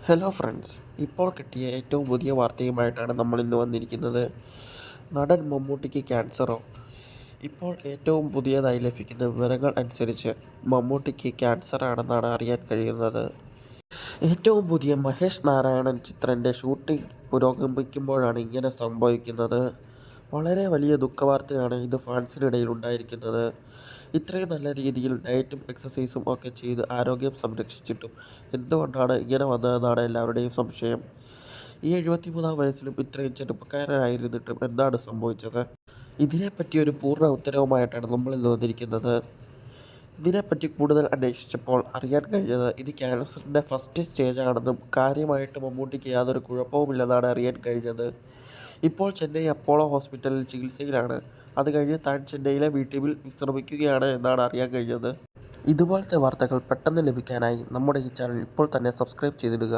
Hello friends, ഇപ്പോൾ കിട്ടിയ ഏറ്റവും പുതിയ വാർത്തയുമായിട്ടാണ് നമ്മൾ ഇന്ന് വന്നിരിക്കുന്നത്. നടൻ മമ്മൂട്ടിക്ക് ക്യാൻസറോ? ഇപ്പോൾ ഏറ്റവും പുതിയതായി ലഭിക്കുന്ന വിവരങ്ങൾ അനുസരിച്ച് മമ്മൂട്ടിക്ക് ക്യാൻസറാണെന്നാണ് അറിയാൻ കഴിയുന്നത്. ഏറ്റവും പുതിയ മഹേഷ് നാരായണൻ ചിത്രത്തിൻ്റെ ഷൂട്ടിംഗ് പുരോഗമിക്കുമ്പോഴാണ് ഇങ്ങനെ സംഭവിക്കുന്നത്. വളരെ വലിയ ദുഃഖവാർത്തയാണ് ഇത് ഫാൻസിനിടയിൽ ഉണ്ടായിരിക്കുന്നത്. ഇത്രയും നല്ല രീതിയിൽ ഡയറ്റും എക്സസൈസും ഒക്കെ ചെയ്ത് ആരോഗ്യം സംരക്ഷിച്ചിട്ടും എന്തുകൊണ്ടാണ് ഇങ്ങനെ വന്നതെന്നാണ് എല്ലാവരുടെയും സംശയം. ഈ 73-ാം വയസ്സിലും ഇത്രയും ചെറുപ്പക്കാരനായിരുന്നിട്ടും എന്താണ് സംഭവിച്ചത്? ഇതിനെപ്പറ്റി ഒരു പൂർണ്ണ ഉത്തരവുമായിട്ടാണ് നമ്മൾ ഇന്ന് വന്നിരിക്കുന്നത്. ഇതിനെപ്പറ്റി കൂടുതൽ അന്വേഷിച്ചപ്പോൾ അറിയാൻ കഴിഞ്ഞത് ഇത് ക്യാൻസറിൻ്റെ ഫസ്റ്റ് സ്റ്റേജാണെന്നും കാര്യമായിട്ട് മമ്മൂട്ടിക്ക് യാതൊരു കുഴപ്പവുമില്ലെന്നാണ് അറിയാൻ കഴിഞ്ഞത്. ഇപ്പോൾ ചെന്നൈ അപ്പോളോ ഹോസ്പിറ്റലിൽ ചികിത്സയിലാണ്. അത് കഴിഞ്ഞ് താൻ ചെന്നൈയിലെ വീട്ടിൽ വിശ്രമിക്കുകയാണ് എന്നാണ് അറിയാൻ കഴിഞ്ഞത്. ഇതുപോലത്തെ വാർത്തകൾ പെട്ടെന്ന് ലഭിക്കാനായി നമ്മുടെ ഈ ചാനൽ ഇപ്പോൾ തന്നെ സബ്സ്ക്രൈബ് ചെയ്തിടുക.